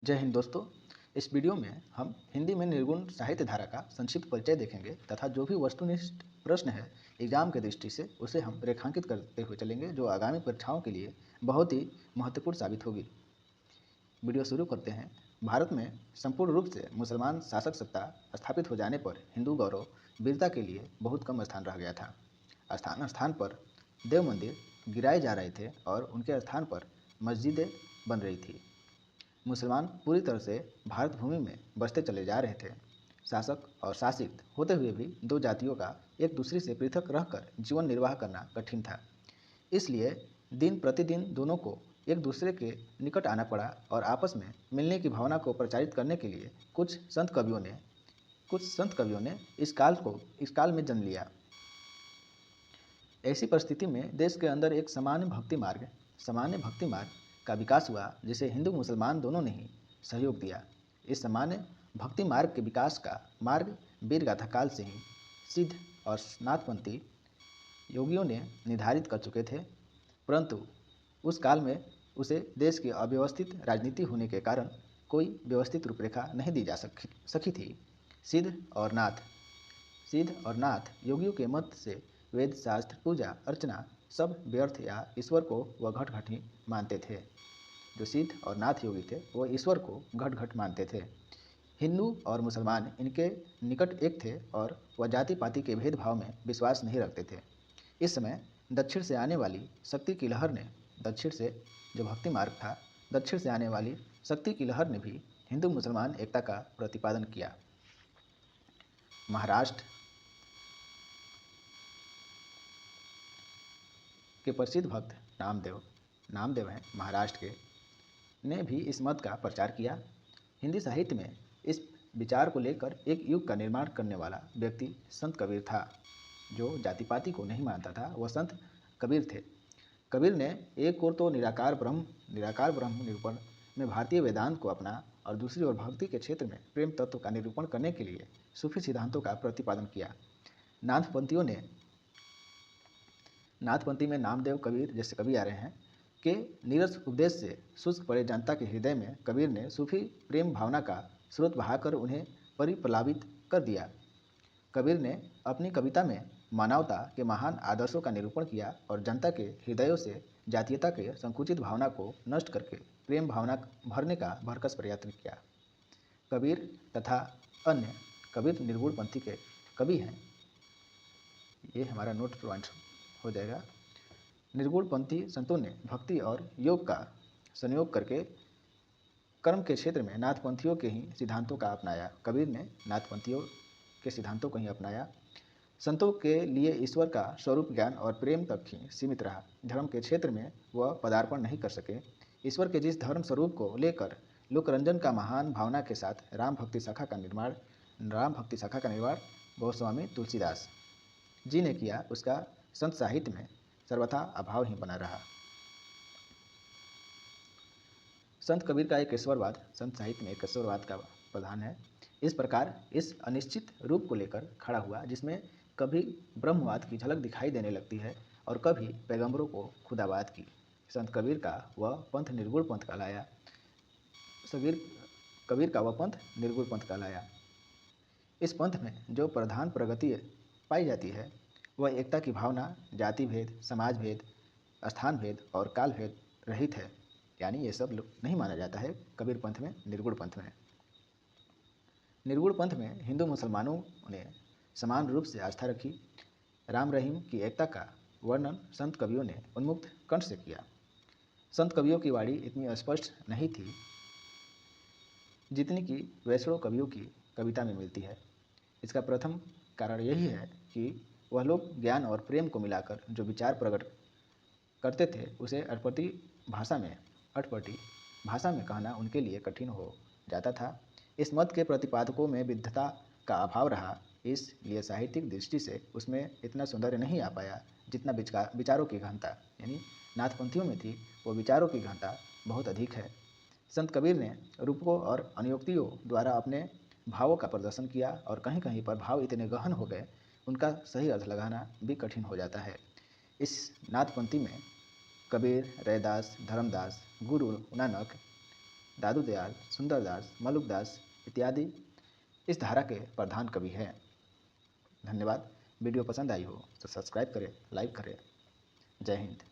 जय हिंद दोस्तों। इस वीडियो में हम हिंदी में निर्गुण साहित्य धारा का संक्षिप्त परिचय देखेंगे तथा जो भी वस्तुनिष्ठ प्रश्न है एग्जाम के दृष्टि से उसे हम रेखांकित करते हुए चलेंगे, जो आगामी परीक्षाओं के लिए बहुत ही महत्वपूर्ण साबित होगी। वीडियो शुरू करते हैं। भारत में संपूर्ण रूप से मुसलमान शासक सत्ता स्थापित हो जाने पर हिंदू गौरव वीरता के लिए बहुत कम स्थान रह गया था। स्थान स्थान पर देव मंदिर गिराए जा रहे थे और उनके स्थान पर मस्जिदें बन रही थी। मुसलमान पूरी तरह से भारत भूमि में बसते चले जा रहे थे। शासक और शासित होते हुए भी दो जातियों का एक दूसरे से पृथक रहकर जीवन निर्वाह करना कठिन था। इसलिए दिन प्रतिदिन दोनों को एक दूसरे के निकट आना पड़ा और आपस में मिलने की भावना को प्रचारित करने के लिए कुछ संत कवियों ने इस काल में जन्म लिया। ऐसी परिस्थिति में देश के अंदर एक सामान्य भक्ति मार्ग का विकास हुआ, जिसे हिंदू मुसलमान दोनों ने ही सहयोग दिया। इस सामान्य भक्ति मार्ग के विकास का मार्ग वीर गाथा काल से ही सिद्ध और नाथपंथी योगियों ने निर्धारित कर चुके थे, परंतु उस काल में उसे देश की अव्यवस्थित राजनीति होने के कारण कोई व्यवस्थित रूपरेखा नहीं दी जा सकी थी। सिद्ध और नाथ योगियों के मत से वेद शास्त्र पूजा अर्चना सब व्यर्थ या ईश्वर को वह घट घट ही मानते थे। जो सिद्ध और नाथ योगी थे वह ईश्वर को घट घट मानते थे। हिंदू और मुसलमान इनके निकट एक थे और वह जाति पाति के भेदभाव में विश्वास नहीं रखते थे। इस समय दक्षिण से आने वाली शक्ति की लहर ने भी हिंदू मुसलमान एकता का प्रतिपादन किया। महाराष्ट्र के प्रसिद्ध भक्त नामदेव हैं महाराष्ट्र के, ने भी इस मत का प्रचार किया। हिंदी साहित्य में इस विचार को लेकर एक युग का निर्माण करने वाला व्यक्ति संत कबीर था। जो जाति पाति को नहीं मानता था वह संत कबीर थे। कबीर ने एक ओर तो निराकार ब्रह्म निरूपण में भारतीय वेदांत को अपना और दूसरी ओर भक्ति के क्षेत्र में प्रेम तत्व का निरूपण करने के लिए सूफी सिद्धांतों का प्रतिपादन किया। नाथपंथी में नामदेव कबीर जैसे कवि आ रहे हैं के नीरस उपदेश से शुष्क पड़े जनता के हृदय में कबीर ने सूफी प्रेम भावना का स्रोत बहाकर उन्हें परिप्लावित कर दिया। कबीर ने अपनी कविता में मानवता के महान आदर्शों का निरूपण किया और जनता के हृदयों से जातीयता के संकुचित भावना को नष्ट करके प्रेम भावना भरने का भरकस प्रयत्न किया। कबीर तथा अन्य कबीर निर्गुण पंथी के कवि हैं। ये हमारा नोट पॉइंट हो जाएगा। निर्गुण पंथी संतों ने भक्ति और योग का संयोग करके कर्म के क्षेत्र में नाथपंथियों के ही सिद्धांतों का अपनाया। कबीर ने नाथपंथियों के सिद्धांतों को ही अपनाया। संतों के लिए ईश्वर का स्वरूप ज्ञान और प्रेम तक ही सीमित रहा। धर्म के क्षेत्र में वह पदार्पण नहीं कर सके। ईश्वर के जिस धर्म स्वरूप को लेकर लोकरंजन का महान भावना के साथ राम भक्ति शाखा का निर्माण गोस्वामी तुलसीदास जी ने किया, उसका संत साहित्य में सर्वथा अभाव ही बना रहा। संत कबीर का एक ईश्वरवाद संत साहित्य में एक ईश्वरवाद का प्रधान है। इस प्रकार इस अनिश्चित रूप को लेकर खड़ा हुआ, जिसमें कभी ब्रह्मवाद की झलक दिखाई देने लगती है और कभी पैगंबरों को खुदाबाद की। संत कबीर का वह पंथ निर्गुण पंथ कहलाया। इस पंथ में जो प्रधान प्रगति पाई जाती है वह एकता की भावना, जाति भेद, समाज भेद, स्थान भेद और काल भेद रहित है। यानी ये सब नहीं माना जाता है कबीर पंथ में, निर्गुण पंथ में। निर्गुण पंथ में हिंदू मुसलमानों ने समान रूप से आस्था रखी। राम रहीम की एकता का वर्णन संत कवियों ने उन्मुक्त कंठ से किया। संत कवियों की वाणी इतनी स्पष्ट नहीं थी जितनी कि वैष्णव कवियों की कविता में मिलती है। इसका प्रथम कारण यही है कि वह लोग ज्ञान और प्रेम को मिलाकर जो विचार प्रकट करते थे उसे अटपटी भाषा में कहना उनके लिए कठिन हो जाता था। इस मत के प्रतिपादकों में विद्धता का अभाव रहा, इसलिए साहित्यिक दृष्टि से उसमें इतना सौंदर्य नहीं आ पाया जितना विचारों की गहनता यानी नाथपंथियों में थी। वो विचारों की गहनता बहुत अधिक है। संत कबीर ने रूपकों और अनुयोक्तियों द्वारा अपने भावों का प्रदर्शन किया और कहीं कहीं पर भाव इतने गहन हो गए उनका सही अर्थ लगाना भी कठिन हो जाता है। इस नाथपंथी में कबीर, रैदास, धर्मदास, गुरु नानक, दादू दयाल, सुंदरदास, मलुकदास इत्यादि इस धारा के प्रधान कवि हैं। धन्यवाद। वीडियो पसंद आई हो तो सब्सक्राइब करें, लाइक करें। जय हिंद।